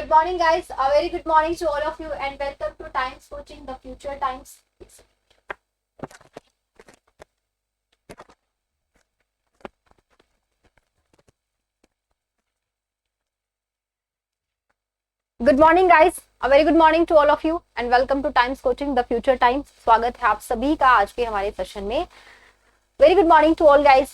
Good morning, guys. A very good morning to all of you, and welcome to Times Coaching, the Future Times. Good morning, guys. A very good morning to all of you, and welcome to Times Coaching, the Future Times. स्वागत है आप सभी का आज के हमारे session में. Very good morning to all guys,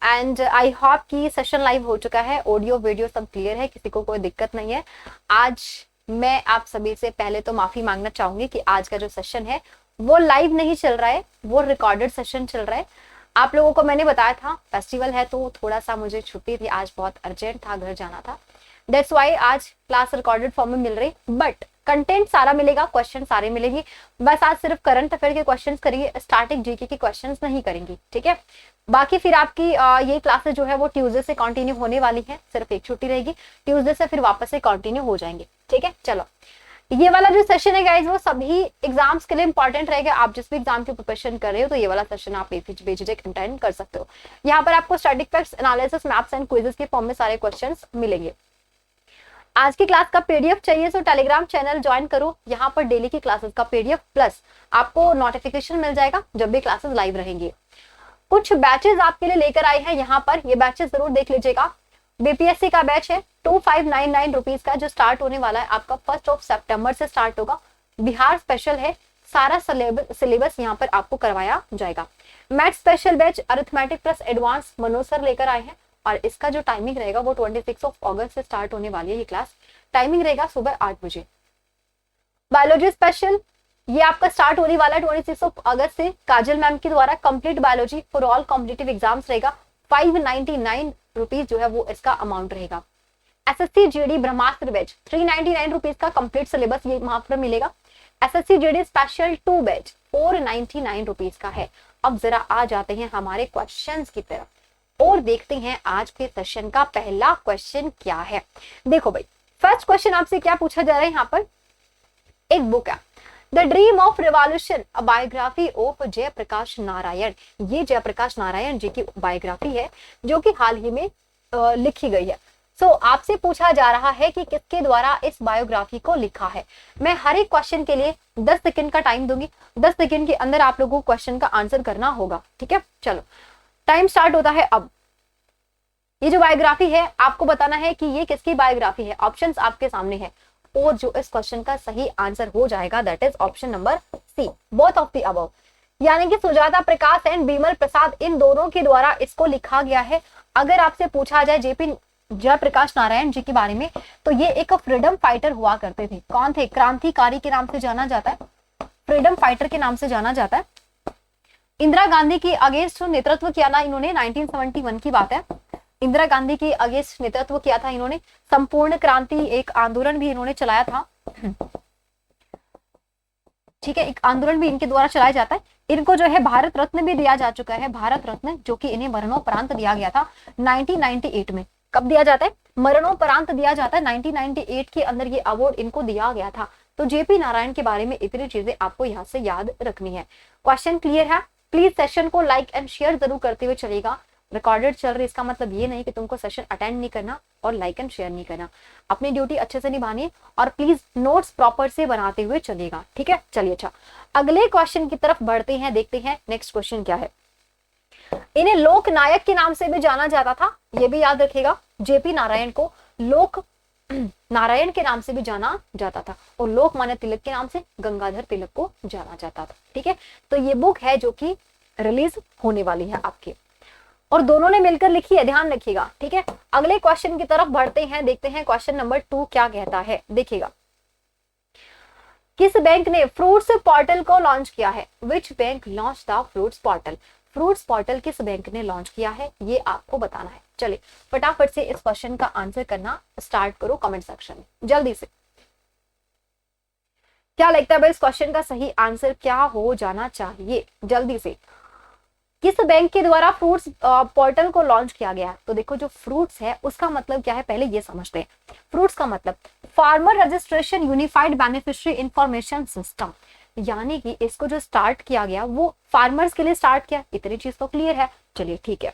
and I hope कि सेशन लाइव हो चुका है. ऑडियो वीडियो सब क्लियर है, किसी को कोई दिक्कत नहीं है. आज मैं आप सभी से पहले तो माफी मांगना चाहूंगी कि आज का जो सेशन है वो लाइव नहीं चल रहा है, वो रिकॉर्डेड सेशन चल रहा है. आप लोगों को मैंने बताया था फेस्टिवल है तो थोड़ा सा मुझे छुट्टी थी, आज बहुत अर्जेंट था, घर जाना था. दैट्स वाई आज क्लास रिकॉर्डेड फॉर्म में मिल रही, बट कंटेंट सारा मिलेगा, क्वेश्चन सारे मिलेंगे. बस आज सिर्फ करंट अफेयर के क्वेश्चंस करेंगे, स्टैटिक जीके के क्वेश्चंस नहीं करेंगे, ठीक है. बाकी फिर आपकी ये क्लासेस जो है वो ट्यूसडे से कंटिन्यू होने वाली है, सिर्फ एक छुट्टी रहेगी, ट्यूसडे से फिर वापस से कंटिन्यू हो जाएंगे, ठीक है. चलो, ये वाला जो सेशन है गाइज वो सभी एग्जाम्स के लिए इंपॉर्टेंट रहेगा. आप जिस भी एग्जाम की प्रिपरेशन कर रहे हो तो ये वाला सेशन आप बेझिझक अटेंड कर सकते हो. यहाँ पर आपको static facts, analysis, maths and quizzes के फॉर्म में सारे क्वेश्चंस मिलेंगे. आज की क्लास का पीडीएफ चाहिए तो टेलीग्राम चैनल ज्वाइन करो. यहाँ पर डेली की क्लासेस का पीडीएफ प्लस आपको नोटिफिकेशन मिल जाएगा जब भी क्लासेस लाइव रहेंगे. कुछ बैचेस आपके लिए लेकर आए हैं यहाँ पर, ये बैचेस जरूर देख लीजिएगा. बीपीएससी का बैच है 2599 रुपीज का, जो स्टार्ट होने वाला है आपका 1 सितंबर से स्टार्ट होगा. बिहार स्पेशल है, सारा सिलेबस यहाँ पर आपको करवाया जाएगा. Math special batch arithmetic plus advance Manoj sir लेकर आए हैं, और इसका जो टाइमिंग रहेगा वो 26 अगस्त से स्टार्ट होने वाली है. ये क्लास टाइमिंग रहेगा सुबह 8 बजे. बायोलॉजी स्पेशल ये आपका स्टार्ट होने वाला है 26 अगस्त से, काजल मैम के द्वारा. Complete biology for all competitive exams रहेगा. 599 रुपीज जो है वो इसका अमाउंट रहेगा. एसएससी जीडी ब्रह्मास्त्र बैच 399 रुपीज का कंप्लीट सिलेबस ये वहां पर मिलेगा. SSC GD special 2 batch 499 rupees का है. अब जरा आ जाते हैं हमारे क्वेश्चंस की तरफ और देखते हैं आज के सेशन का पहला क्वेश्चन क्या है. देखो भाई, फर्स्ट क्वेश्चन आपसे क्या पूछा जा रहा है. यहाँ पर एक बुक है, the dream of revolution, a biography of Jayaprakash Narayan. ये जयप्रकाश नारायण जी की बायोग्राफी है जो कि हाल ही में लिखी गई है. सो आपसे पूछा जा रहा है कि किसके द्वारा इस बायोग्राफी को लिखा है. मैं हर एक क्वेश्चन के लिए 10 सेकंड का टाइम दूंगी. 10 सेकंड के अंदर आप लोगों को क्वेश्चन का आंसर करना होगा, ठीक है. चलो, टाइम स्टार्ट होता है अब. ये जो बायोग्राफी है आपको बताना है कि ये किसकी बायोग्राफी है. ऑप्शंस आपके सामने है, और जो इस क्वेश्चन का सही आंसर हो जाएगा that is option number C, both of the above. यानी कि सुजाता प्रकाश एंड बिमल प्रसाद, इन दोनों के द्वारा इसको लिखा गया है. अगर आपसे पूछा जाए जेपी जयप्रकाश नारायण जी के बारे में, तो ये एक फ्रीडम फाइटर हुआ करते थे. कौन थे? क्रांतिकारी के नाम से जाना जाता है, फ्रीडम फाइटर के नाम से जाना जाता है. इंदिरा गांधी की अगेंस्ट नेतृत्व किया ना इन्होंने, 1971 की बात है. इंदिरा गांधी की अगेंस्ट नेतृत्व किया था इन्होंने. संपूर्ण क्रांति एक आंदोलन भी इन्होंने चलाया था, ठीक है. एक आंदोलन भी इनके द्वारा चलाया जाता है. इनको जो है भारत रत्न भी दिया जा चुका है, भारत रत्न, जो कि इन्हें मरणोपरांत दिया गया था 1998 में. कब दिया जाता है? मरणोपरांत दिया जाता है. 1998 के अंदर ये अवार्ड इनको दिया गया था. तो जेपी नारायण के बारे में इतनी चीजें आपको यहाँ से याद रखनी है. क्वेश्चन क्लियर है? प्लीज सेशन को लाइक एंड शेयर जरूर करते हुए चलेगा. रिकॉर्डेड चल रही, इसका मतलब ये नहीं कि तुमको सेशन अटेंड नहीं करना और लाइक एंड शेयर नहीं करना. अपनी ड्यूटी अच्छे से निभानी और प्लीज नोट्स प्रॉपर से बनाते हुए चलेगा, ठीक है. चलिए, अच्छा, अगले क्वेश्चन की तरफ बढ़ते हैं, देखते हैं नेक्स्ट क्वेश्चन क्या है. इन्हें लोक नायक के नाम से भी जाना जाता था, ये भी याद रखेगा. जेपी नारायण को लोक नारायण के नाम से भी जाना जाता था, और लोकमान्य तिलक के नाम से गंगाधर तिलक को जाना जाता था, ठीक है. तो ये बुक है जो कि रिलीज होने वाली है आपकी, और दोनों ने मिलकर लिखी है, ध्यान रखिएगा, ठीक है. अगले क्वेश्चन की तरफ बढ़ते हैं, देखते हैं क्वेश्चन नंबर 2 क्या कहता है. देखिएगा, किस बैंक ने फ्रूट्स पोर्टल को लॉन्च किया है. Which bank launch the fruits portal. Fruits portal किस बैंक ने लॉन्च किया है, ये आपको बताना है. चलिए फटाफट से इस क्वेश्चन का आंसर करना स्टार्ट करो कमेंट सेक्शन में, जल्दी से. क्या लगता है भाई इस क्वेश्चन का सही आंसर क्या हो जाना चाहिए, जल्दी से. किस बैंक के द्वारा फ्रूट्स पोर्टल को लॉन्च किया गया है. तो देखो, जो फ्रूट्स है उसका मतलब क्या है पहले ये समझते हैं. फ्रूट्स का मतलब farmer registration unified beneficiary information system, यानी कि इसको जो स्टार्ट किया गया वो फार्मर्स के लिए स्टार्ट किया. इतनी चीज तो क्लियर है. चलिए ठीक है,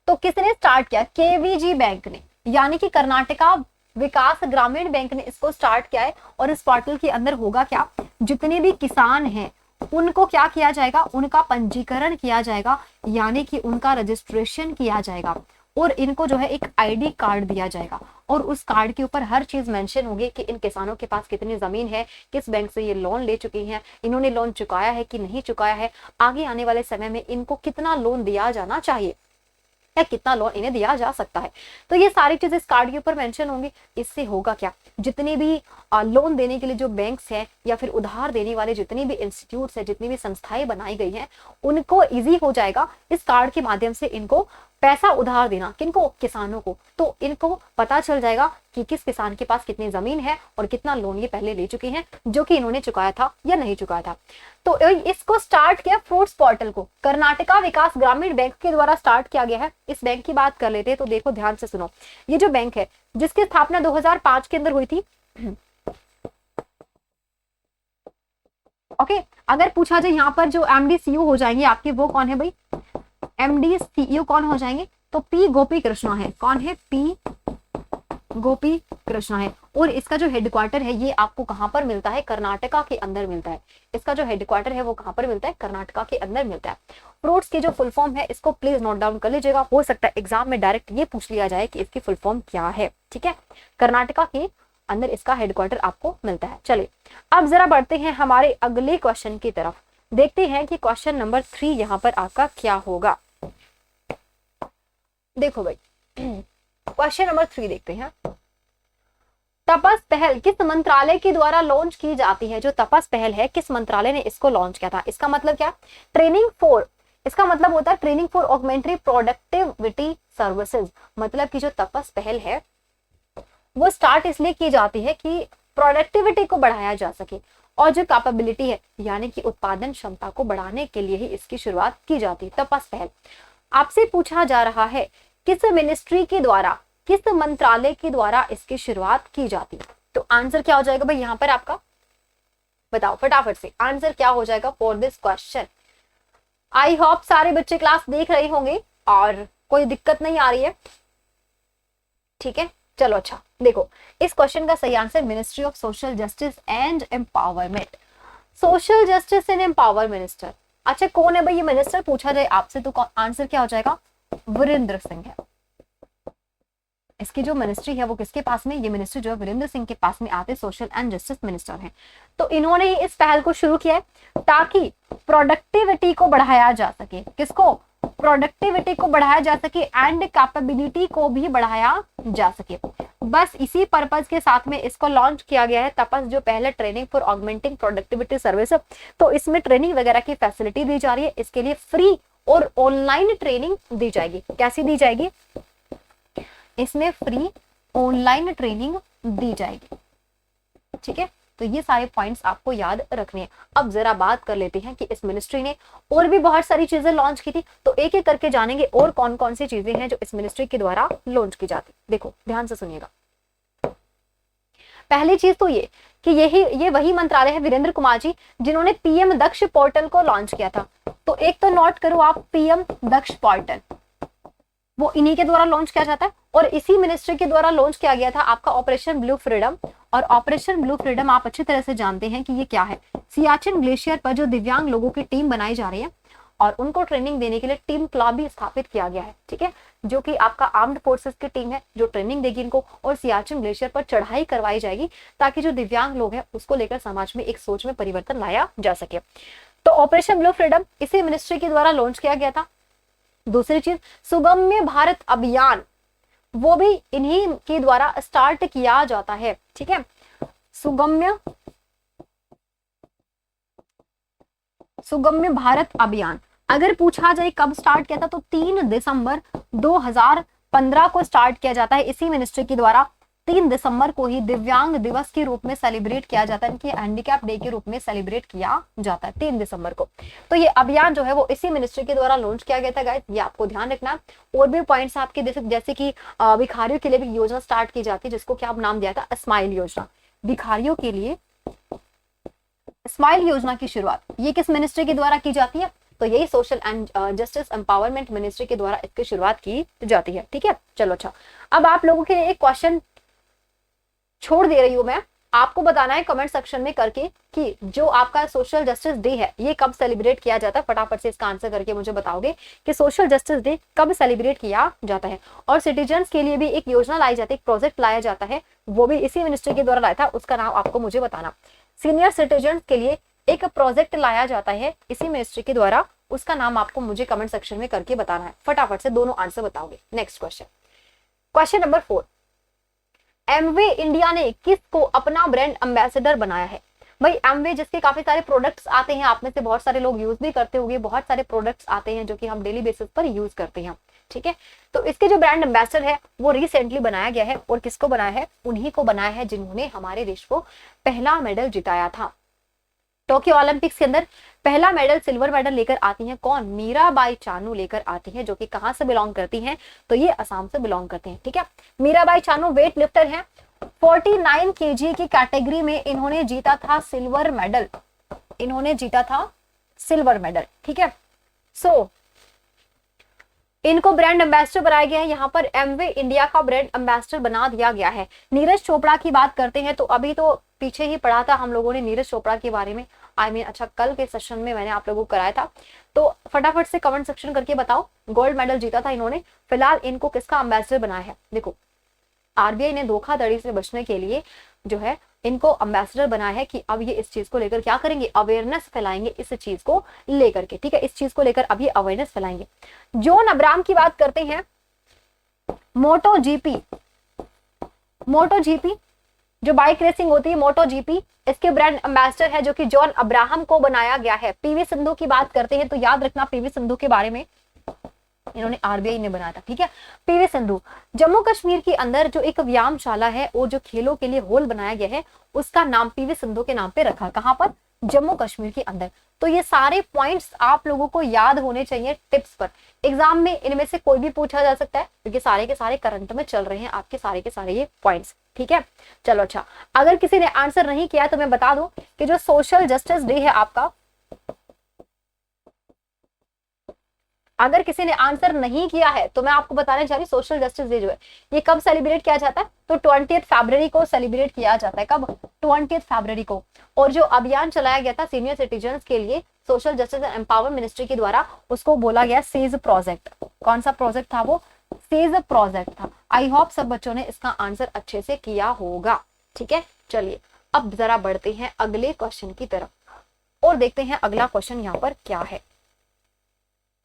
तो किसने स्टार्ट किया? केवीजी बैंक ने, यानी कि कर्नाटका विकास ग्रामीण बैंक ने इसको स्टार्ट किया है। और इस पोर्टल के अंदर होगा क्या, जितने भी किसान हैं उनको क्या किया जाएगा, उनका पंजीकरण किया जाएगा, यानी कि उनका रजिस्ट्रेशन किया जाएगा और इनको जो है एक आईडी कार्ड दिया जाएगा और उस कार्ड के ऊपर हर चीज मेंशन होगी कि इन किसानों के पास कितनी जमीन है, किस बैंक से ये लोन ले चुकी हैं, इन्होंने लोन चुकाया है कि नहीं चुकाया है, आगे आने वाले समय में इनको कितना लोन दिया जाना चाहिए या कितना लोन इन्हें दिया जा सकता है। तो ये सारी चीजें इस कार्ड के ऊपर मेंशन होंगी। इससे होगा क्या, जितने भी लोन देने के लिए जो बैंक्स हैं या फिर उधार देने वाले जितनी भी इंस्टीट्यूट्स हैं, जितनी भी संस्थाएं बनाई गई हैं, उनको इजी हो जाएगा इस कार्ड के माध्यम से इनको पैसा उधार देना। किनको, किसानों को। तो इनको पता चल जाएगा कि किस किसान के पास कितनी जमीन है और कितना लोन ये पहले ले चुके हैं, जो कि इन्होंने चुकाया था या नहीं चुकाया था। तो इसको स्टार्ट किया फ्रूट्स पोर्टल को कर्नाटका विकास ग्रामीण बैंक के द्वारा स्टार्ट किया गया है। इस बैंक की बात कर लेते हैं तो देखो ध्यान से सुनो। ये जो बैंक है जिसकी स्थापना 2005 के अंदर हुई थी। ओके, अगर पूछा जाए यहाँ पर जो एमडी सीईओ हो जाएंगे आपके, वो कौन है भाई, एमडी सीईओ कौन हो जाएंगे, तो पी गोपी कृष्णा है। कौन है, पी गोपी कृष्णा है। और इसका जो हेडक्वार्टर है ये आपको कहां पर मिलता है, कर्नाटका के अंदर मिलता है। इसका जो हेडक्वार्टर है वो कहां पर मिलता है, कर्नाटका के अंदर मिलता है। फ्रूट्स की जो फुल फॉर्म है इसको प्लीज नोट डाउन कर लीजिएगा, हो सकता है एग्जाम में डायरेक्ट ये पूछ लिया जाए कि इसकी फुल फॉर्म क्या है। ठीक है, कर्नाटका के अंदर इसका हेडक्वार्टर आपको मिलता है। चलिए अब जरा बढ़ते हैं हमारे अगले क्वेश्चन की तरफ, देखते हैं कि क्वेश्चन नंबर 3 यहाँ पर आपका क्या होगा। देखो भाई क्वेश्चन नंबर 3 देखते हैं। तपस पहल किस मंत्रालय के द्वारा लॉन्च की जाती है। जो तपस पहल है किस मंत्रालय ने इसको लॉन्च किया था। इसका मतलब क्या, ट्रेनिंग फॉर, इसका मतलब होता है ट्रेनिंग फॉर ऑगमेंटरी प्रोडक्टिविटी सर्विसेज। मतलब कि जो तपस पहल है वो स्टार्ट इसलिए की जाती है कि प्रोडक्टिविटी को बढ़ाया जा सके और जो कैपेबिलिटी है यानी कि उत्पादन क्षमता को बढ़ाने के लिए ही इसकी शुरुआत की जाती है। तपस पहल आपसे पूछा जा रहा है किस मिनिस्ट्री के द्वारा, किस मंत्रालय के द्वारा इसकी शुरुआत की जाती है। तो आंसर क्या हो जाएगा भाई यहाँ पर आपका, बताओ फटाफट से आंसर क्या हो जाएगा for this question. I hope सारे बच्चे क्लास देख रहे होंगे और कोई दिक्कत नहीं आ रही है। ठीक है, चलो अच्छा देखो इस क्वेश्चन का सही answer ministry of social justice and empowerment. Social justice and empower minister. अच्छा कौन है भाई ये मिनिस्टर, पूछा जाए आपसे तो आंसर क्या हो जाएगा, वीरेंद्र सिंह है। इसकी जो मिनिस्ट्री है वो किसके पास में, ये मिनिस्ट्री जो है वीरेंद्र सिंह के पास में आते सोशल एंड जस्टिस मिनिस्टर हैं। तो इन्होंने ही इस पहल को शुरू किया है ताकि प्रोडक्टिविटी को बढ़ाया जा सके। किसको, प्रोडक्टिविटी को बढ़ाया जा सके एंड कैपेबिलिटी को भी बढ़ाया जा सके। बस इसी पर्पज के साथ में इसको लॉन्च किया गया है तपस, जो पहले training for augmenting productivity service. तो इसमें ट्रेनिंग वगैरह की फैसिलिटी दी जा रही है, इसके लिए फ्री और ऑनलाइन ट्रेनिंग दी जाएगी। कैसी दी जाएगी, इसमें फ्री ऑनलाइन ट्रेनिंग दी जाएगी। ठीक है, तो ये सारे पॉइंट्स आपको याद रखने हैं। अब जरा बात कर लेते हैं कि इस मिनिस्ट्री ने और भी बहुत सारी चीजें लॉन्च की थी, तो एक एक करके जानेंगे और कौन कौन सी चीजें हैं जो इस मिनिस्ट्री के द्वारा लॉन्च की जाती। देखो ध्यान से सुनिएगा। पहली चीज तो ये कि ये वही मंत्रालय है वीरेंद्र कुमार जी जिन्होंने पीएम दक्ष पोर्टल को लॉन्च किया था। तो एक तो नोट करो आप, पीएम दक्ष पोर्टल वो इन्हीं के द्वारा लॉन्च किया जाता है और इसी मिनिस्ट्री के द्वारा लॉन्च किया गया था आपका ऑपरेशन ब्लू फ्रीडम। और ऑपरेशन ब्लू फ्रीडम आप अच्छी तरह से जानते हैं कि ये क्या है। सियाचिन ग्लेशियर पर जो दिव्यांग लोगों की टीम बनाई जा रही है और उनको ट्रेनिंग देने के लिए टीम क्लब भी स्थापित किया गया है। ठीक है, जो कि आपका आर्म्ड फोर्सेस की टीम है जो ट्रेनिंग देगी इनको, और सियाचिन ग्लेशियर पर चढ़ाई करवाई जाएगी ताकि जो दिव्यांग लोग हैं उसको लेकर समाज में एक सोच में परिवर्तन लाया जा सके। तो ऑपरेशन ब्लू फ्रीडम इसी मिनिस्ट्री के द्वारा लॉन्च किया गया था। दूसरी चीज सुगम्य भारत अभियान, वो भी इन्हीं के द्वारा स्टार्ट किया जाता है। ठीक है, सुगम्य भारत अभियान अगर पूछा जाए कब स्टार्ट किया था तो 3 दिसंबर 2015 को स्टार्ट किया जाता है इसी मिनिस्ट्री के द्वारा। 3 दिसंबर को ही दिव्यांग दिवस के रूप में सेलिब्रेट किया जाता है, इनकी हैंडीकैप डे के रूप में सेलिब्रेट किया जाता है 3 दिसंबर को। तो ये अभियान जो है वो इसी मिनिस्ट्री के द्वारा लॉन्च किया गया था गाइस, ये आपको ध्यान रखना। और भी पॉइंट्स आपके जैसे कि भिखारियों के लिए भी योजना स्टार्ट की जाती है जिसको क्या नाम दिया था, स्माइल योजना। भिखारियों के लिए स्माइल योजना की शुरुआत ये किस मिनिस्ट्री के द्वारा की जाती है, तो यही social and justice empowerment ministry के द्वारा इसकी शुरुआत की जाती है। ठीक है, चलो अच्छा अब आप लोगों के लिए एक क्वेश्चन छोड़ दे रही हूँ मैं, आपको बताना है कमेंट सेक्शन में करके कि जो आपका सोशल जस्टिस डे है ये कब सेलिब्रेट किया जाता है। फटाफट से इसका आंसर करके मुझे बताओगे कि सोशल जस्टिस डे कब सेलिब्रेट किया जाता है। और सिटीजन्स के लिए भी एक योजना लाई जाती है, एक प्रोजेक्ट लाया जाता है, वो भी इसी मिनिस्ट्री के द्वारा लाया था, उसका नाम आपको मुझे बताना। सीनियर सिटीजन के लिए एक प्रोजेक्ट लाया जाता है इसी मिनिस्ट्री के द्वारा, उसका नाम आपको मुझे कमेंट सेक्शन में करके बताना है। फटाफट से दोनों आंसर बताओगे। Next question, question number 4, Amway India ने किसको अपना ब्रांड एम्बेसडर बनाया है? भाई एमवे जिसके काफी सारे प्रोडक्ट्स आते हैं, आप में से बहुत सारे लोग यूज भी करते होंगे, बहुत सारे प्रोडक्ट्स आते हैं जो कि हम डेली बेसिस पर यूज करते हैं, ठीक है। तो इसके जो ब्रांड एम्बेसडर है वो रिसेंटली बनाया गया है, और किसको बनाया है? उन्हीं को बनाया है जिन्होंने हमारे देश को पहला मेडल जिताया था। टोक्यो ओलंपिक्स के अंदर पहला मेडल, सिल्वर मेडल लेकर आती हैं कौन? मीराबाई चानू लेकर आती हैं, जो कि कहां से बिलोंग करती हैं? तो ये असम से बिलोंग करते हैं, ठीक है। मीराबाई चानू वेट लिफ्टर हैं, 49 केजी की कैटेगरी में इन्होंने जीता था सिल्वर मेडल, इन्होंने जीता था सिल्वर मेडल, ठीक है। सो इनको ब्रांड एम्बेसडर बनाया गया है, यहाँ पर एमवे इंडिया का ब्रांड एम्बेसडर बना दिया गया है। नीरज चोपड़ा की बात करते हैं तो अभी तो पीछे ही पढ़ा था हम लोगों ने नीरज चोपड़ा के बारे में, अच्छा कल के सेशन में मैंने आप लोगों को कराया था। तो फटाफट से कमेंट सेक्शन करके बताओ, गोल्ड मेडल जीता था इन्होंने, फिलहाल इनको किसका एम्बेसडर बनाया है? देखो आरबीआई ने धोखाधड़ी से बचने के लिए जो है इनको एम्बेसडर बनाया है कि अब ये इस चीज को लेकर क्या करेंगे? अवेयरनेस फैलाएंगे इस चीज को लेकर के, ठीक है। इस चीज को लेकर अब ये अवेयरनेस फैलाएंगे। जॉन अब्राहम की बात करते हैं, मोटो जीपी जो बाइक रेसिंग होती है, मोटो जीपी, इसके ब्रांड एम्बेसडर है जो कि जॉन अब्राहम को बनाया गया है। पीवी सिंधु की बात करते हैं तो याद रखना पीवी सिंधु के बारे में, इन्होंने आरबीआई ने बनाया था, ठीक है। पीवी सिंधु जम्मू कश्मीर के अंदर जो एक व्यायामशाला है, वो जो खेलों के लिए हॉल बनाया गया है, उसका नाम पीवी सिंधु के नाम पे रखा। कहां पर? जम्मू कश्मीर के अंदर। तो ये सारे पॉइंट्स आप लोगों को याद होने चाहिए टिप्स पर। एग्जाम में इनमें से कोई भी पूछा जा सकता है क्योंकि सारे के सारे करंट में चल रहे हैं आपके सारे के सारे ये पॉइंट्स, ठीक है। चलो अच्छा, अगर किसी ने आंसर नहीं किया तो मैं बता दूं कि जो सोशल जस्टिस डे है आपका, अगर किसी ने आंसर नहीं किया है तो मैं आपको बताना चाह रही, सोशल जस्टिस डे जो है ये कब सेलिब्रेट किया जाता है? तो 20 फरवरी को सेलिब्रेट किया जाता है। कब? 20 फरवरी को। और जो अभियान चलाया गया था सीनियर सिटीजन के लिए social justice and empowerment ministry के द्वारा, उसको बोला गया सेज प्रोजेक्ट। कौन सा प्रोजेक्ट था वो? सेज प्रोजेक्ट था। आई होप सब बच्चों ने इसका आंसर अच्छे से किया होगा, ठीक है। चलिए अब जरा बढ़ते हैं अगले क्वेश्चन की तरफ और देखते हैं अगला क्वेश्चन यहाँ पर क्या है।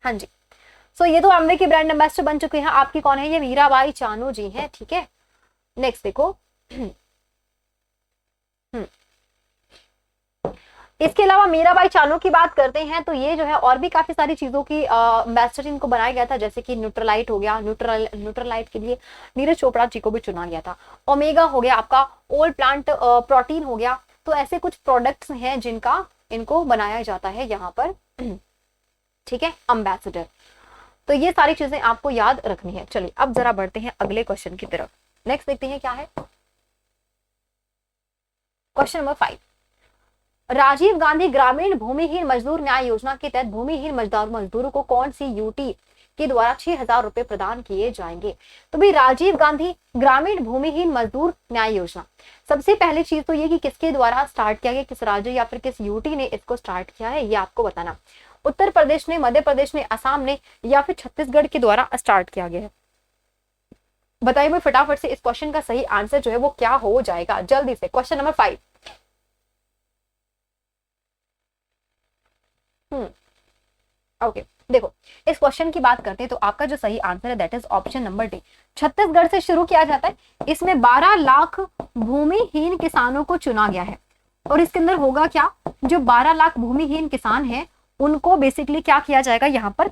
हाँ जी, सो ये तो एमवे के ब्रांड एम्बेसडर बन चुके हैं। आपकी कौन है? ये मीराबाई चानू जी हैं, ठीक है। नेक्स्ट देखो, इसके अलावा मीराबाई चानू की बात करते हैं तो ये जो है और भी काफी सारी चीजों की एम्बेसडर इनको बनाया गया था, जैसे कि न्यूट्रलाइट हो गया, न्यूट्रलाइट के लिए नीरज चोपड़ा जी को भी चुना गया था। ओमेगा हो गया आपका, ऑल प्लांट प्रोटीन हो गया। तो ऐसे कुछ प्रोडक्ट्स हैं जिनका इनको बनाया जाता है यहाँ पर, ठीक है, एम्बेसडर। तो ये सारी चीजें आपको याद रखनी है। चलिए अब जरा बढ़ते हैं अगले क्वेश्चन की तरफ। नेक्स्ट देखते हैं क्या है। क्वेश्चन नंबर 5, राजीव गांधी ग्रामीण भूमिहीन मजदूर न्याय योजना के तहत भूमिहीन मजदूरों को कौन सी यूटी के द्वारा 6,000 रुपए प्रदान किए जाएंगे? तो भाई राजीव गांधी ग्रामीण भूमिहीन मजदूर न्याय योजना, सबसे पहली चीज तो ये कि किसके द्वारा स्टार्ट किया गया, किस राज्य या फिर किस यूटी ने इसको स्टार्ट किया है, ये आपको बताना। उत्तर प्रदेश ने, मध्य प्रदेश ने, असम ने या फिर छत्तीसगढ़ के द्वारा स्टार्ट किया गया है? बताइए भाई फटाफट से इस क्वेश्चन का सही आंसर जो है वो क्या हो जाएगा जल्दी से। Question number 5। ओके देखो, इस क्वेश्चन की बात करते हैं तो आपका जो सही आंसर है that is option number D. Chhattisgarh से शुरू किया जाता है। इसमें 12 लाख भूमिहीन किसानों को चुना गया है और इसके अंदर होगा क्या, जो 12 लाख भूमिहीन किसान हैं उनको बेसिकली क्या किया जाएगा, यहाँ पर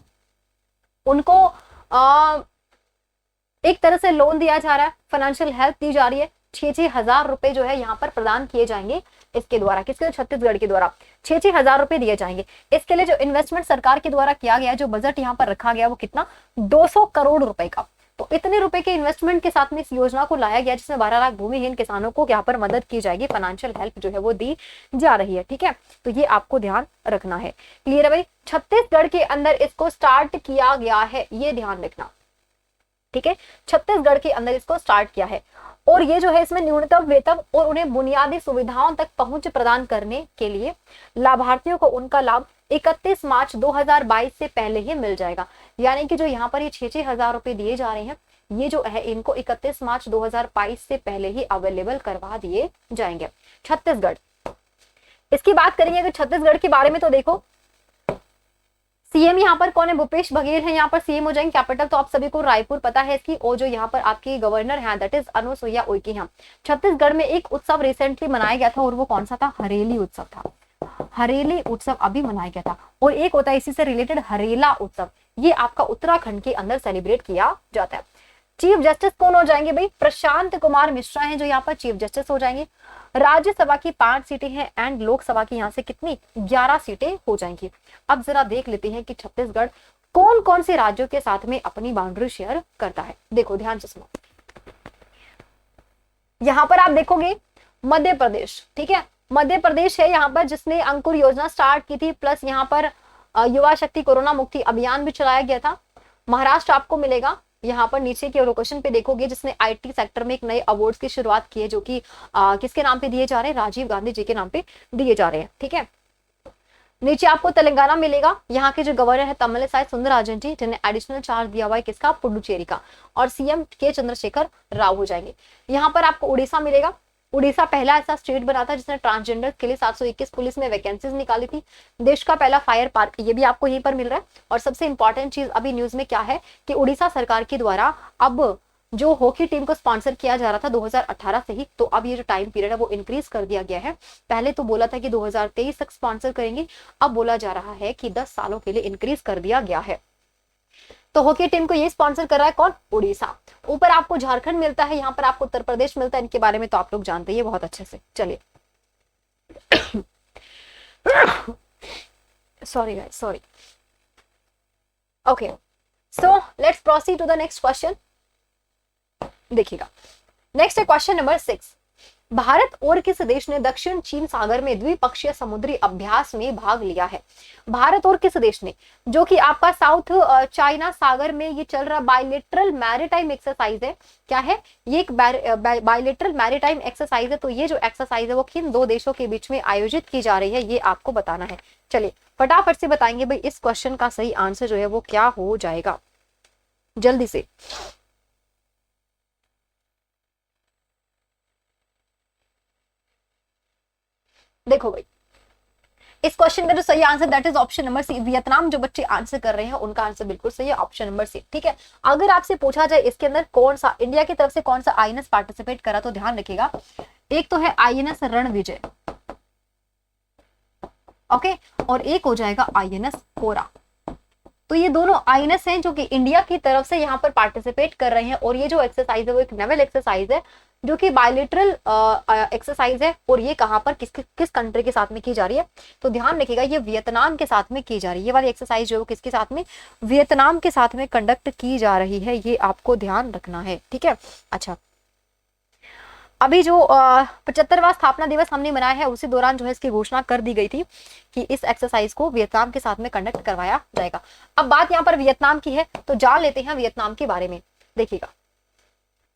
उनको एक तरह से लोन दिया जा रहा है, फाइनेंशियल हेल्प दी जा रही है। 6,000 रुपए जो है यहाँ पर प्रदान किए जाएंगे इसके द्वारा, किसके? छत्तीसगढ़ के द्वारा 6,000 रुपए दिए जाएंगे। इसके लिए जो इन्वेस्टमेंट सरकार के द्वारा किया गया, जो बजट यहाँ पर रखा गया वो कितना, 200 करोड़ रुपए का। तो इतने रुपए के इन्वेस्टमेंट के साथ में इस योजना को लाया गया जिसमें 12 लाख भूमिहीन किसानों को यहाँ पर मदद की जाएगी, फाइनेंशियल हेल्प जो है वो दी जा रही है, ठीक है। तो ये आपको ध्यान रखना है। क्लियर है भाई? छत्तीसगढ़ के अंदर इसको स्टार्ट किया गया है, ये ध्यान रखना, ठीक है। छत्तीसगढ़ के अंदर इसको स्टार्ट किया है। और ये जो है इसमें न्यूनतम वेतन और उन्हें बुनियादी सुविधाओं तक पहुंच प्रदान करने के लिए लाभार्थियों को उनका लाभ 31 मार्च 2022 से पहले ही मिल जाएगा। यानी कि जो यहाँ पर ये 6-6 हजार रुपए दिए जा रहे हैं, ये जो है इनको 31 मार्च 2022 से पहले ही अवेलेबल करवा दिए जाएंगे। छत्तीसगढ़, इसकी बात करेंगे अगर छत्तीसगढ़ के बारे में तो देखो सीएम यहाँ पर कौन है, भूपेश बघेल है यहाँ पर सीएम हो जाएंगे। कैपिटल तो आप सभी को रायपुर पता है इसकी, और जो यहाँ पर आपकी गवर्नर है दैट इज अनुसुईया उइके हैं। छत्तीसगढ़ में एक उत्सव रिसेंटली मनाया गया था और वो कौन सा था, हरेली उत्सव था। हरेली उत्सव अभी मनाया गया था। और एक होता है इसी से रिलेटेड हरेला उत्सव, ये आपका उत्तराखंड के अंदर सेलिब्रेट किया जाता है। चीफ जस्टिस कौन हो जाएंगे भाई, प्रशांत कुमार मिश्रा हैं जो यहाँ पर चीफ जस्टिस हो जाएंगे। राज्यसभा की 5 सीटें हैं एंड लोकसभा की यहाँ से कितनी 11 सीटें हो जाएंगी। अब जरा देख लेते हैं कि छत्तीसगढ़ कौन कौन से राज्यों के साथ में अपनी बाउंड्री शेयर करता है। देखो ध्यान से सुनो, यहाँ पर आप देखोगे मध्य प्रदेश, ठीक है, मध्य प्रदेश है यहाँ पर जिसने अंकुर योजना स्टार्ट की थी, प्लस यहाँ पर युवा शक्ति कोरोना मुक्ति अभियान भी चलाया गया था। महाराष्ट्र आपको मिलेगा, यहाँ पर नीचे के लोकेशन पे देखोगे जिसने आईटी सेक्टर में एक नए अवार्ड्स की शुरुआत की है जो कि किसके नाम पे दिए जा रहे हैं, राजीव गांधी जी के नाम पे दिए जा रहे हैं, ठीक है। नीचे आपको तेलंगाना मिलेगा, यहाँ के जो गवर्नर है तमिलिसाई सुंदरराजन जी, जिन्हें एडिशनल चार्ज दिया हुआ है किसका, पुडुचेरी का, और सीएम के चंद्रशेखर राव हो जाएंगे। यहाँ पर आपको उड़ीसा मिलेगा। उड़ीसा पहला ऐसा स्टेट बना था जिसने ट्रांसजेंडर के लिए 721 पुलिस में वैकेंसीज निकाली थी। देश का पहला फायर पार्क, ये भी आपको यहीं पर मिल रहा है। और सबसे इंपॉर्टेंट चीज अभी न्यूज में क्या है कि उड़ीसा सरकार के द्वारा अब जो हॉकी टीम को स्पॉन्सर किया जा रहा था 2018 से ही, तो अब ये जो टाइम पीरियड है वो इंक्रीज कर दिया गया है। पहले तो बोला था कि 2023 तक स्पॉन्सर करेंगे, अब बोला जा रहा है कि 10 सालों के लिए इंक्रीज कर दिया गया है। तो हॉकी टीम को ये स्पॉन्सर कर रहा है कौन, उड़ीसा। ऊपर आपको झारखंड मिलता है, यहाँ पर आपको उत्तर प्रदेश मिलता है, इनके बारे में तो आप लोग जानते हैं बहुत अच्छे से। चलिए sorry guys, sorry. Okay, so let's proceed to the next question. देखिएगा, नेक्स्ट है क्वेश्चन नंबर 6। भारत और किस देश ने दक्षिण चीन सागर में द्विपक्षीय समुद्री अभ्यास में भाग लिया है। भारत और किस देश ने, जो कि आपका साउथ चाइना सागर में ये चल रहा बायलेटरल मैरीटाइम एक्सरसाइज है। क्या है ये, एक बायलेटरल मैरीटाइम एक्सरसाइज है। तो ये जो एक्सरसाइज है वो किन 2 देशों के बीच में आयोजित की जा रही है, ये आपको बताना है। चलिए फटाफट से बताएंगे भाई इस क्वेश्चन का सही आंसर जो है वो क्या हो जाएगा, जल्दी से। देखो भाई इस क्वेश्चन का जो सही answer that is option number C, Vietnam. जो बच्चे आंसर कर रहे हैं उनका आंसर बिल्कुल सही है, ऑप्शन नंबर सी, ठीक है। अगर आपसे पूछा जाए इसके अंदर कौन सा इंडिया की तरफ से कौन सा आईएनएस पार्टिसिपेट करा, तो ध्यान रखिएगा एक तो है आईएनएस रणविजय, ओके, और एक हो जाएगा आईएनएस कोरा। तो ये दोनों आईएनएस हैं जो कि इंडिया की तरफ से यहाँ पर पार्टिसिपेट कर रहे हैं। और ये जो एक्सरसाइज है वो एक नेवल एक्सरसाइज है जो कि बायलेटरल एक्सरसाइज है। और ये कहाँ पर किस कंट्री के साथ में की जा रही है, तो ध्यान रखिएगा ये वियतनाम के साथ में की जा रही है। ये वाली एक्सरसाइज जो किसके साथ में, वियतनाम के साथ में कंडक्ट की जा रही है, ये आपको ध्यान रखना है, ठीक है। अच्छा, अभी जो 75वां स्थापना दिवस हमने मनाया है उसी दौरान जो है इसकी घोषणा कर दी गई थी कि इस एक्सरसाइज को वियतनाम के साथ में कंडक्ट करवाया जाएगा। अब बात यहाँ पर वियतनाम की है तो जान लेते हैं वियतनाम के बारे में। देखिएगा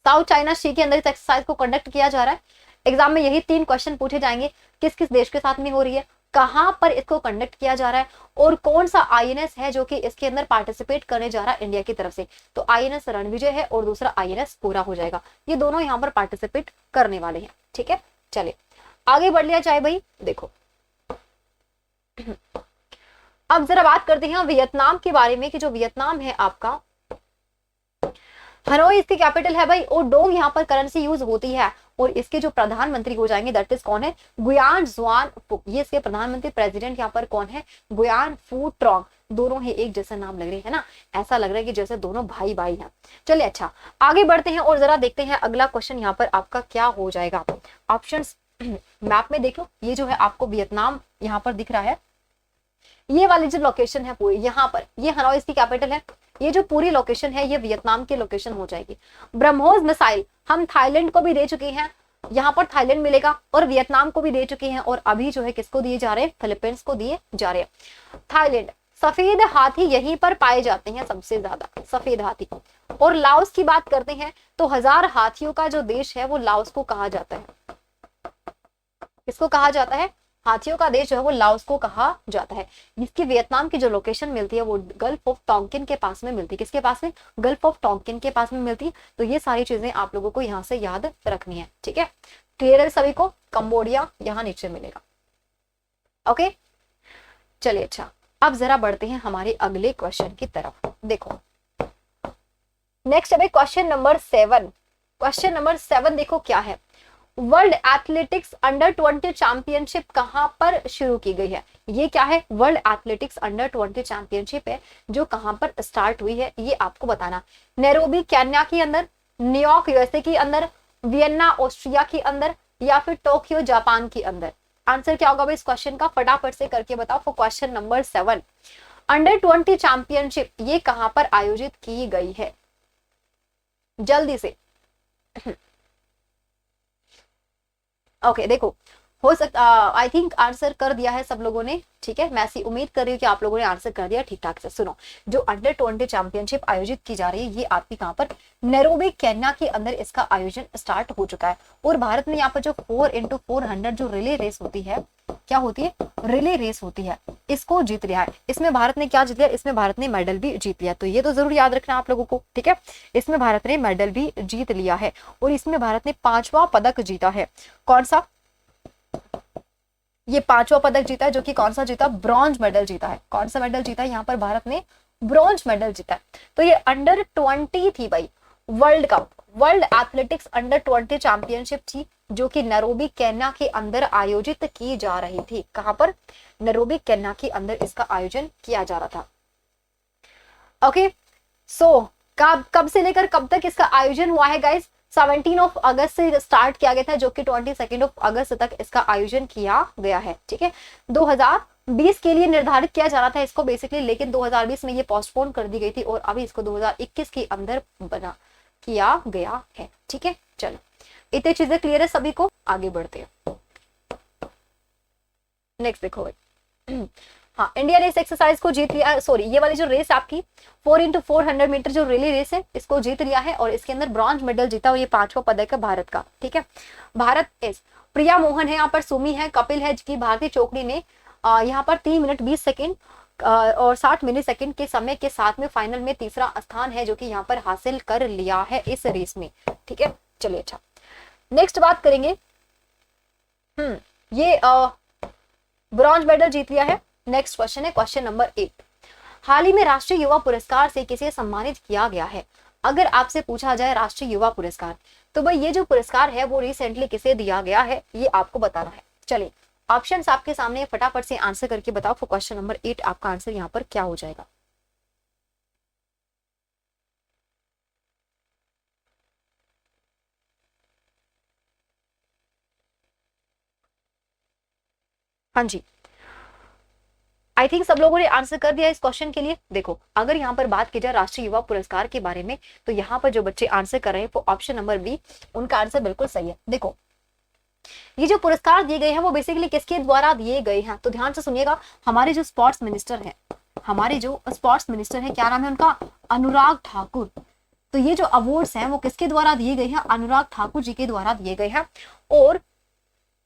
साउथ चाइना सी के अंदर इस एक्सरसाइज को कंडक्ट किया जा रहा है। एग्जाम में यही 3 क्वेश्चन पूछे जाएंगे, किस किस देश के साथ में हो रही है, कहां पर इसको कंडक्ट किया जा रहा है, और कौन सा आईएनएस है जो कि इसके अंदर पार्टिसिपेट करने जा रहा है इंडिया की तरफ से। तो आईएनएस रणविजय है और दूसरा आईएनएस पूरा हो जाएगा। ये दोनों यहाँ पर पार्टिसिपेट करने वाले हैं, ठीक है। चलिए आगे बढ़ लिया जाए भाई। देखो अब जरा बात करते हैं वियतनाम के बारे में कि जो वियतनाम है आपका, हनोई इसकी कैपिटल है भाई, और डोंग यहाँ पर करेंसी यूज होती है। और इसके जो प्रधानमंत्री हो जाएंगे दैट इज कौन है, गुयान जुआन फुक। ये इसके प्रधानमंत्री प्रेसिडेंट यहाँ पर कौन है, गुयान फू ट्रॉन्ग। दोनों ही एक जैसा नाम लग रहे हैं ना, ऐसा लग रहा है कि जैसे दोनों भाई भाई हैं। चलिए अच्छा आगे बढ़ते हैं और जरा देखते हैं अगला क्वेश्चन यहाँ पर आपका क्या हो जाएगा। ऑप्शंस मैप में देख लो, ये जो है आपको वियतनाम यहाँ पर दिख रहा है। ये वाली जो लोकेशन है पूरी यहाँ पर, ये हनोई इसकी कैपिटल है। ये जो पूरी लोकेशन है ये वियतनाम की लोकेशन हो जाएगी। ब्रह्मोस मिसाइल हम थाईलैंड को भी दे चुके हैं, यहाँ पर थाईलैंड मिलेगा, और वियतनाम को भी दे चुके हैं, और अभी जो है किसको दिए जा रहे हैं, फिलीपींस को दिए जा रहे हैं। थाईलैंड सफेद हाथी यहीं पर पाए जाते हैं सबसे ज्यादा, सफेद हाथी। और लाओस की बात करते हैं तो 1000 हाथियों का जो देश है वो लाओस को कहा जाता है। किसको कहा जाता है? हाथियों का देश जो है वो लाओस को कहा जाता है। इसकी वियतनाम की जो लोकेशन मिलती है वो गल्फ ऑफ टोंकिन के पास में मिलती है। किसके पास में? गल्फ ऑफ टोंकिन के पास में मिलती है। तो ये सारी चीजें आप लोगों को यहाँ से याद रखनी है, ठीक है। क्लियर है सभी को? कंबोडिया यहाँ नीचे मिलेगा। ओके चलिए, अच्छा अब जरा बढ़ते हैं हमारे अगले क्वेश्चन की तरफ। देखो नेक्स्ट है क्वेश्चन नंबर 7। क्वेश्चन नंबर 7 देखो क्या है। वर्ल्ड एथलेटिक्स अंडर 20 चैंपियनशिप कहां पर शुरू की गई है? ये क्या है? वर्ल्ड एथलेटिक्स अंडर 20 चैंपियनशिप है जो कहां पर स्टार्ट हुई है ये आपको बताना। नैरोबी केन्या के अंदर, न्यूयॉर्क यूएसए के अंदर, वियन्ना ऑस्ट्रिया के अंदर, या फिर टोक्यो जापान के अंदर। आंसर क्या होगा भाई इस क्वेश्चन का? फटाफट से करके बताओ। For question number 7 under 20 championship ये कहां पर आयोजित की गई है? जल्दी से। ओके देखो हो सकता आई थिंक आंसर कर दिया है सब लोगों ने, ठीक है। मैं ऐसी उम्मीद कर रही हूँ कि आप लोगों ने आंसर कर दिया ठीक ठाक से। सुनो, जो अंडर 20 चैंपियनशिप आयोजित की जा रही है ये आपकी कहां पर? नैरोबी केन्या के अंदर इसका आयोजन स्टार्ट हो चुका है। और भारत ने यहाँ पर जो 4x400 जो रिले रेस होती है, क्या होती है? रिले रेस होती है, इसको जीत लिया है। इसमें भारत ने क्या जीत लिया? इसमें भारत ने मेडल भी जीत लिया। तो ये तो जरूर याद रखना आप लोगों को, ठीक है। इसमें भारत ने मेडल भी जीत लिया है और इसमें भारत ने 5वां पदक जीता है। कौन सा? ये 5वां पदक जीता है, जो कि कौन सा जीता? ब्रॉन्ज मेडल जीता है। कौन सा मेडल जीता है? यहाँ पर भारत ने ब्रॉन्ज मेडल जीता है। तो ये अंडर 20 थी भाई, world cup, world athletics under 20 championship थी जो कि नैरोबी केन्या के अंदर आयोजित की जा रही थी। कहां पर? नैरोबी केन्या के अंदर इसका आयोजन किया जा रहा था। ओके सो कब से लेकर कब तक इसका आयोजन हुआ है गाइस? 17 अगस्त से स्टार्ट किया गया था जो कि 22 अगस्त तक इसका आयोजन किया गया है, ठीक है। 2020 के लिए निर्धारित किया जा रहा था इसको बेसिकली, लेकिन 2020 में ये पोस्टपोन कर दी गई थी और अभी इसको 2021 के अंदर बना किया गया है, ठीक है। चलो इतनी चीजें क्लियर है सभी को, आगे बढ़ते हैं। नेक्स्ट देखो भाई, हाँ इंडिया ने इस एक्सरसाइज को जीत लिया, सॉरी ये वाली जो रेस आपकी 4x400 मीटर जो रिले रेस है इसको जीत लिया है और इसके अंदर ब्रॉन्ज मेडल जीता और ये 5वां पदक है भारत का, ठीक है। भारत इस प्रिया मोहन है, यहाँ पर सुमी है, कपिल है, की भारतीय चोकड़ी ने यहाँ पर 3 मिनट 20 सेकेंड और 60 मिली सेकेंड के समय के साथ में फाइनल में तीसरा स्थान है जो कि यहाँ पर हासिल कर लिया है इस रेस में, ठीक है। चलिए अच्छा नेक्स्ट बात करेंगे। ये ब्रॉन्ज मेडल जीत लिया है। नेक्स्ट क्वेश्चन है क्वेश्चन नंबर 8। हाल ही में राष्ट्रीय युवा पुरस्कार से किसे सम्मानित किया गया है? अगर आपसे पूछा जाए राष्ट्रीय युवा पुरस्कार तो भाई ये जो पुरस्कार है वो रिसेंटली किसे दिया गया है ये आपको बताना है। चलिए ऑप्शंस आपके सामने, फटाफट से आंसर करके बताओ। फॉर क्वेश्चन नंबर 8 आपका आंसर यहाँ पर क्या हो जाएगा? हाँ जी, आई थिंक सब लोगों ने आंसर कर दिया इस क्वेश्चन के लिए। देखो अगर यहाँ पर बात की जाए राष्ट्रीय युवा पुरस्कार के बारे में तो यहाँ पर जो बच्चे आंसर कर रहे हैं वो ऑप्शन नंबर बी, उनका आंसर बिल्कुल सही है। देखो ये जो पुरस्कार दिए गए हैं वो बेसिकली किसके द्वारा दिए गए हैं? तो ध्यान से सुनिएगा, हमारे जो स्पोर्ट्स मिनिस्टर है, हमारे जो स्पोर्ट्स मिनिस्टर है, क्या नाम है उनका? अनुराग ठाकुर। तो ये जो अवार्ड्स हैं वो किसके द्वारा दिए गए हैं? अनुराग ठाकुर जी के द्वारा दिए गए हैं। और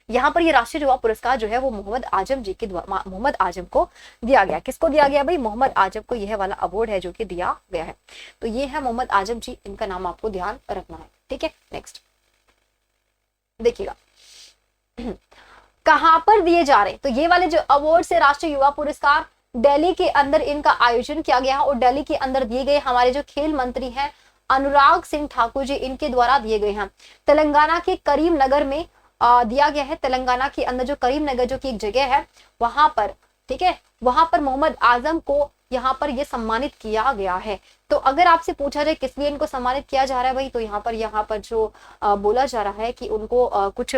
यहाँ पर ये राष्ट्रीय युवा पुरस्कार जो है वो मोहम्मद आजम जी के द्वारा, मोहम्मद आजम को दिया गया। किसको दिया गया भाई? मोहम्मद आजम को यह वाला अवार्ड है जो कि दिया गया है। तो ये है मोहम्मद आजम जी, इनका नाम आपको ध्यान रखना है, ठीक है। नेक्स्ट देखिएगा कहां पर दिए जा रहे हैं। तो ये वाले जो अवार्ड है राष्ट्रीय युवा पुरस्कार दिल्ली के अंदर इनका आयोजन किया गया है और दिल्ली के अंदर दिए गए हमारे जो खेल मंत्री हैं अनुराग सिंह ठाकुर जी, इनके द्वारा दिए गए हैं। तेलंगाना के करीमनगर में दिया गया है। तेलंगाना के अंदर जो करीमनगर जो की एक जगह है वहां पर, ठीक है, वहां पर मोहम्मद आजम को यहाँ पर ये सम्मानित किया गया है। तो अगर आपसे पूछा जाए किस लिए इनको सम्मानित किया जा रहा है भाई, तो यहाँ पर जो बोला जा रहा है कि उनको कुछ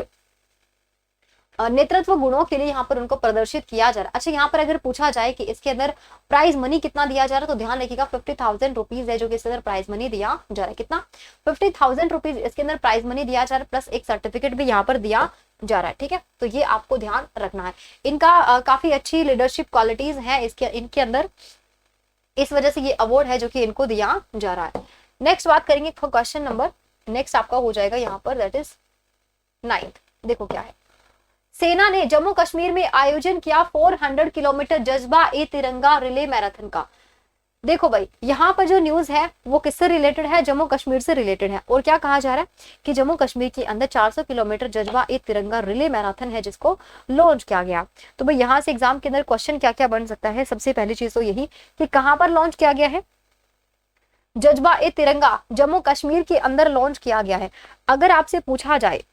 नेतृत्व गुणों के लिए यहाँ पर उनको प्रदर्शित किया जा रहा है। अच्छा, यहाँ पर अगर पूछा जाए कि इसके अंदर प्राइज मनी कितना दिया जा रहा है, तो ध्यान रखिएगा 50,000 रुपीज है जो कि इसके अंदर प्राइज मनी दिया जा रहा है। कितना? 50,000 रुपीज इसके अंदर प्राइज मनी दिया जा रहा है, प्लस एक सर्टिफिकेट भी यहाँ पर दिया जा रहा है। ठीक है, तो ये आपको ध्यान रखना है। इनका काफी अच्छी लीडरशिप क्वालिटीज है इनके अंदर, इस वजह से ये अवार्ड है जो कि इनको दिया जा रहा है। नेक्स्ट बात करेंगे क्वेश्चन नंबर, नेक्स्ट आपका हो जाएगा यहाँ पर, दैट इज 9th। देखो क्या है, सेना ने जम्मू कश्मीर में आयोजन किया 400 किलोमीटर जज्बा ए तिरंगा रिले मैराथन का। देखो भाई, यहाँ पर जो न्यूज है वो किससे रिलेटेड है? जम्मू कश्मीर से रिलेटेड है। और क्या कहा जा रहा है कि जम्मू कश्मीर के अंदर 400 किलोमीटर जज्बा ए तिरंगा रिले मैराथन है जिसको लॉन्च किया गया। तो भाई यहाँ से एग्जाम के अंदर क्वेश्चन क्या क्या बन सकता है? सबसे पहली चीज तो यही कि कहाँ पर लॉन्च किया गया है? जज्बा ए तिरंगा जम्मू कश्मीर के अंदर लॉन्च किया गया है। अगर आपसे पूछा जाए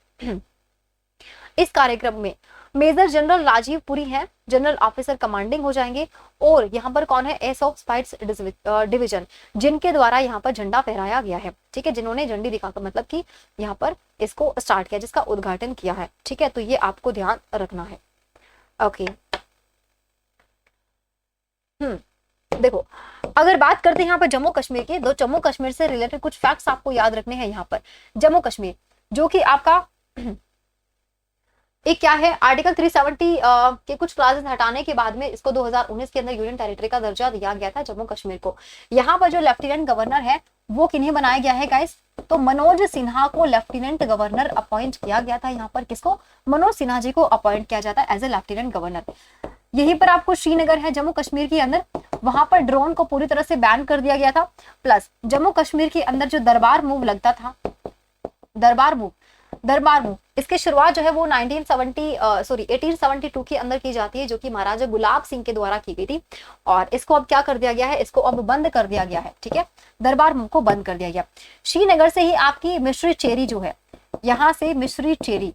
इस कार्यक्रम में मेजर जनरल राजीव पुरी हैं, जनरल ऑफिसर कमांडिंग हो जाएंगे, और यहाँ पर कौन है? एस ऑफ स्पाइस डिवीजन, जिनके द्वारा यहाँ पर झंडा फहराया गया है। ठीक है, जिन्होंने झंडी दिखाकर मतलब कि यहाँ पर इसको स्टार्ट किया, जिसका उद्घाटन किया है। ठीक है, तो ये आपको ध्यान रखना है। ओके, देखो अगर बात करते हैं यहाँ पर जम्मू कश्मीर के, तो जम्मू कश्मीर से रिलेटेड कुछ फैक्ट्स आपको याद रखने हैं। यहाँ पर जम्मू कश्मीर जो कि आपका एक क्या है, आर्टिकल 370 के कुछ क्लासेस हटाने के बाद में इसको 2019 के अंदर यूनियन टेरिटरी का दर्जा दिया गया था जम्मू कश्मीर को। यहाँ पर जो लेफ्टिनेंट गवर्नर है वो किन्हें बनाया गया है गाइस? तो मनोज सिन्हा को लेफ्टिनेंट गवर्नर अपॉइंट किया गया था। यहाँ पर किसको? मनोज सिन्हा जी को अपॉइंट किया जाता है एज ए लेफ्टिनेंट गवर्नर। यहीं पर आपको श्रीनगर है जम्मू कश्मीर के अंदर, वहां पर ड्रोन को पूरी तरह से बैन कर दिया गया था। प्लस जम्मू कश्मीर के अंदर जो दरबार मूव लगता था, दरबार मूव इसकी शुरुआत जो है वो 1872 के अंदर की जाती है, जो कि महाराजा गुलाब सिंह के द्वारा की गई थी। और इसको अब क्या कर दिया गया है? इसको अब बंद कर दिया गया है। ठीक है, दरबार मूव को बंद कर दिया गया। श्रीनगर से ही आपकी मिश्री चेरी जो है, यहाँ से मिश्री चेरी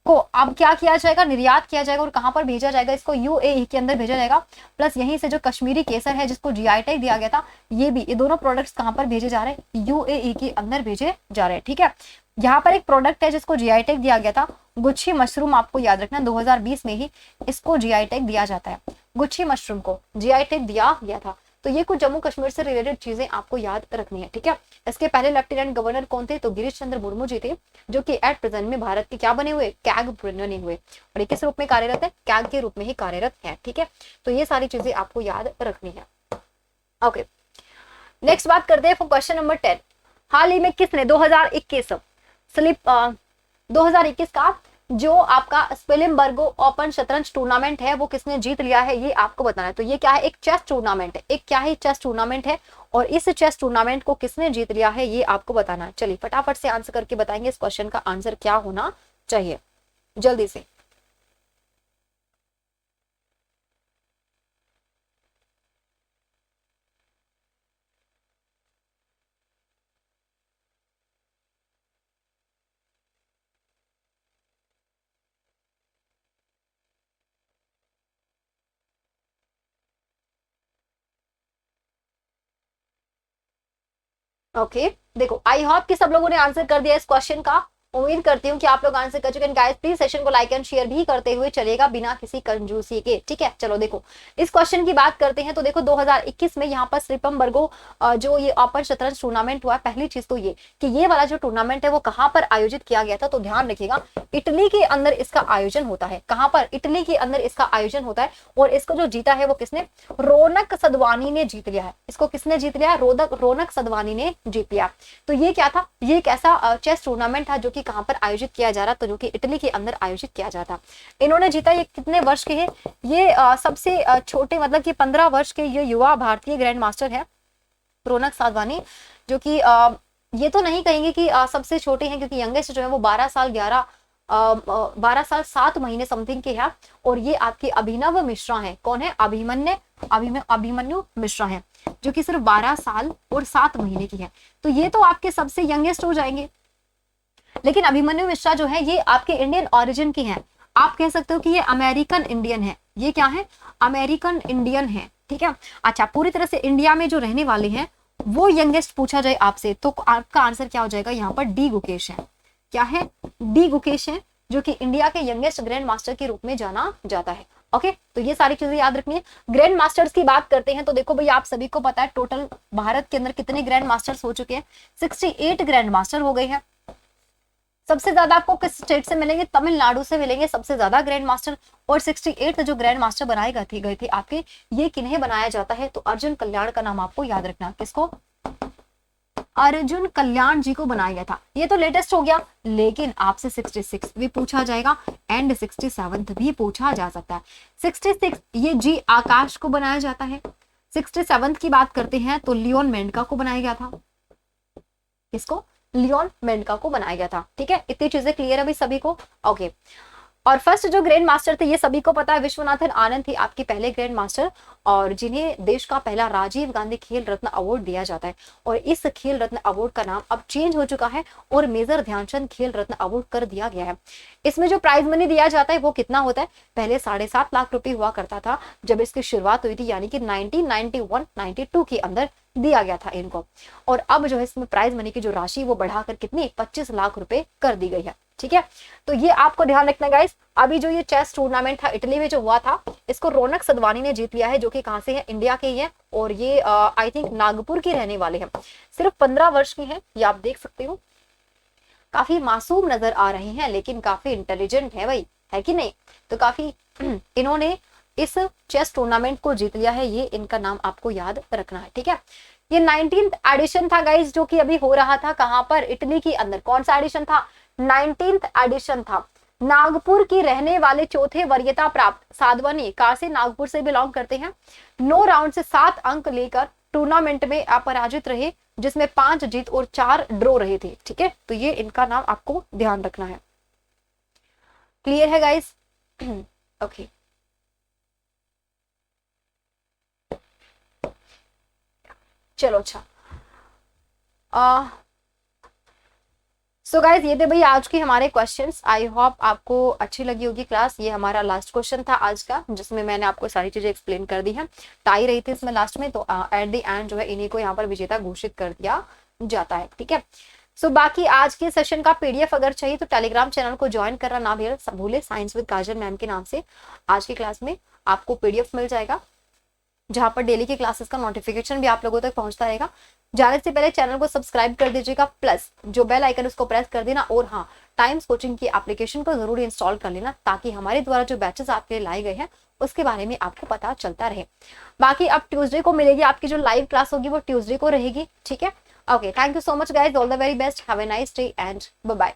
को अब क्या किया जाएगा? निर्यात किया जाएगा। और कहां पर भेजा जाएगा? इसको यूएई के अंदर भेजा जाएगा। प्लस यहीं से जो कश्मीरी केसर है जिसको जीआई टैग दिया गया था, ये दोनों प्रोडक्ट्स कहां पर भेजे जा रहे हैं? यूएई के अंदर भेजे जा रहे हैं। ठीक है, यहाँ पर एक प्रोडक्ट है जिसको जीआई टैग दिया गया था, गुच्छी मशरूम। आपको याद रखना 2020 में ही इसको जीआई टैग दिया जाता है, गुच्छी मशरूम को जीआई टैग दिया गया था। तो ये कुछ जम्मू कश्मीर से रिलेटेड चीजें आपको याद रखनी है। ठीक है, इसके पहले लेफ्टिनेंट गवर्नर कौन थे? तो गिरीश चंद्र मुर्मू जी थे, जो कि एट प्रेजेंट में भारत के क्या बने हुए? कैग बने हुए। और ये किस रूप में कार्यरत है? कैग के रूप में ही कार्यरत है। ठीक है, तो ये सारी चीजें आपको याद रखनी है। ओके, नेक्स्ट बात करते हैं क्वेश्चन नंबर 10। हाल ही में किसने 2021 का जो आपका स्पिलिमबर्गो ओपन शतरंज टूर्नामेंट है वो किसने जीत लिया है? ये आपको बताना है। तो ये क्या है? एक चेस टूर्नामेंट है। एक क्या है? चेस टूर्नामेंट है। और इस चेस टूर्नामेंट को किसने जीत लिया है ये आपको बताना है। चलिए फटाफट से आंसर करके बताएंगे इस क्वेश्चन का आंसर क्या होना चाहिए, जल्दी से। ओके देखो, आई होप कि सब लोगों ने आंसर कर दिया इस क्वेश्चन का। उम्मीद करती हूँ कि आप लोग आंसर कर चुके हैं। गाइस प्लीज सेशन को लाइक एंड शेयर भी करते हुए चलेगा बिना किसी कंजूसी के। ठीक है, चलो देखो इस क्वेश्चन की बात करते हैं। तो देखो 2021 में यहाँ पर स्पिलिमबर्गो जो ये ओपन शतरंज टूर्नामेंट हुआ, पहली चीज तो ये कि ये वाला जो टूर्नामेंट है वो कहाँ पर आयोजित किया गया था? तो ध्यान रखिएगा, इटली के अंदर इसका आयोजन होता है। कहाँ पर? इटली के अंदर इसका आयोजन होता है। और इसको जो जीता है वो किसने? रौनक सदवानी ने जीत लिया है। इसको किसने जीत लिया? रौनक सदवानी ने जीत लिया। तो ये क्या था? ये एक ऐसा चेस टूर्नामेंट था जो कि कहां पर आयोजित किया जा रहा था, जो कि इटली के अंदर आयोजित किया जाता। इन्होंने जीता। ये कितने वर्ष के हैं? ये सबसे छोटे मतलब कि 15 वर्ष के ये युवा भारतीय ग्रैंड मास्टर है रौनक साधवानी, जो कि ये तो नहीं कहेंगे कि सबसे छोटे हैं, क्योंकि यंगेस्ट जो है वो 12 साल 7 महीने समथिंग के है। और ये आपके अभिनव मिश्रा है। कौन है? अभिमन्यु मिश्रा है, जो कि सिर्फ 12 साल और 7 महीने की है। तो ये तो आपके सबसे यंगेस्ट हो जाएंगे। लेकिन अभिमन्यु मिश्रा जो है ये आपके इंडियन ओरिजिन की हैं। आप कह सकते हो कि ये अमेरिकन इंडियन है। ये क्या है? अमेरिकन इंडियन है। ठीक है, अच्छा पूरी तरह से इंडिया में जो रहने वाले हैं वो यंगेस्ट पूछा जाए आपसे तो आपका आंसर क्या हो जाएगा? यहाँ पर डी गुकेश है। क्या है? डी गुकेश है। जो कि इंडिया के यंगेस्ट ग्रैंड मास्टर के रूप में जाना जाता है। ओके, तो ये सारी चीजें याद रखनी है। ग्रैंड मास्टर्स की बात करते हैं तो देखो भैया, आप सभी को पता है टोटल भारत के अंदर कितने ग्रैंड मास्टर्स हो चुके हैं, 68 ग्रैंड मास्टर हो गए हैं। सबसे ज्यादा आपको किस स्टेट से मिलेंगे, तमिलनाडु से मिलेंगे सबसे ज्यादा ग्रैंड मास्टर। और 68 जो ग्रैंड मास्टर बनाए गए थे आपके, ये किन्हें बनाया जाता है, तो अर्जुन कल्याण का नाम आपको याद रखना। किसको? अर्जुन कल्याण जी को बनाया गया था। ये तो लेटेस्ट हो गया, लेकिन आपसे 66 भी पूछा जाएगा एंड 67 भी पूछा जा सकता है। 66 ये जी आकाश को बनाया जाता है। 67 की बात करते हैं तो लियोन मेंडका को बनाया गया था। किसको? लियोन मेंडका को बनाया गया था। ठीक है, इतनी चीजें क्लियर है भाई सभी को? ओके। और फर्स्ट जो ग्रैंड मास्टर थे, ये सभी को पता है, विश्वनाथन आनंद थी आपके पहले ग्रैंड मास्टर, और जिन्हें देश का पहला राजीव गांधी खेल रत्न अवार्ड दिया जाता है। और इस खेल रत्न अवार्ड का नाम अब चेंज हो चुका है और मेजर ध्यानचंद खेल रत्न अवार्ड कर दिया गया है। इसमें जो प्राइज मनी दिया जाता है वो कितना होता है? पहले 7.5 लाख रुपए हुआ करता था जब इसकी शुरुआत हुई थी, यानी कि 1991-92 के अंदर दिया गया था इनको। और अब जो है इसमें प्राइज मनी की जो राशि वो बढ़ाकर कितनी 25 लाख रुपए कर दी गई है। ठीक है, तो ये आपको ध्यान रखना गाइस। अभी जो ये चेस टूर्नामेंट था इटली में जो हुआ था, इसको रौनक सदवानी ने जीत लिया है, जो कि कहां से है? इंडिया के ही है। और ये आई थिंक नागपुर की रहने वाले हैं। सिर्फ 15 वर्ष की है, ये आप देख सकते हो। काफी मासूम नजर आ रहे हैं, लेकिन काफी इंटेलिजेंट है भाई, है कि नहीं? तो काफी इन्होंने इस चेस टूर्नामेंट को जीत लिया है, ये इनका नाम आपको याद रखना है। ठीक है, ये 19th एडिशन था गाइस, जो कि अभी हो रहा था कहां पर? इटली के अंदर। कौन सा एडिशन था? 19th एडिशन था। नागपुर की रहने वाले चौथे वरीयता प्राप्त साधवानी कहां से? नागपुर से बिलोंग करते हैं। 9 राउंड से 7 अंक लेकर टूर्नामेंट में अपराजित रहे, जिसमें 5 जीत और 4 ड्रॉ रहे थे। ठीक है, तो ये इनका नाम आपको ध्यान रखना है। क्लियर है गाइस? ओके, चलो अच्छा। सो गाइज, ये थे भाई आज की हमारे क्वेश्चंस। आई होप आपको अच्छी लगी होगी क्लास। ये हमारा लास्ट क्वेश्चन था आज का, जिसमें मैंने आपको सारी चीजें एक्सप्लेन कर दी है। टाई रही थी इसमें लास्ट में, तो एट द एंड जो है इन्हीं को यहाँ पर विजेता घोषित कर दिया जाता है। ठीक है, सो बाकी आज के सेशन का पीडीएफ अगर चाहिए तो टेलीग्राम चैनल को ज्वाइन करना ना भूले, साइंस विद काजल मैम के नाम से। आज की क्लास में आपको पीडीएफ मिल जाएगा, जहां पर डेली की क्लासेस का नोटिफिकेशन भी आप लोगों तक पहुंचता रहेगा। जाने से पहले चैनल को सब्सक्राइब कर दीजिएगा, प्लस जो बेल आइकन उसको प्रेस कर देना। और हाँ, टाइम्स कोचिंग की एप्लीकेशन को जरूर इंस्टॉल कर लेना, ताकि हमारे द्वारा जो बैचेस आपके लिए लाए गए हैं उसके बारे में आपको पता चलता रहे। बाकी अब ट्यूसडे को मिलेगी आपकी जो लाइव क्लास होगी, वो ट्यूसडे को रहेगी। ठीक है, okay, thank you so much guys, all the very best, have a nice day and bye bye.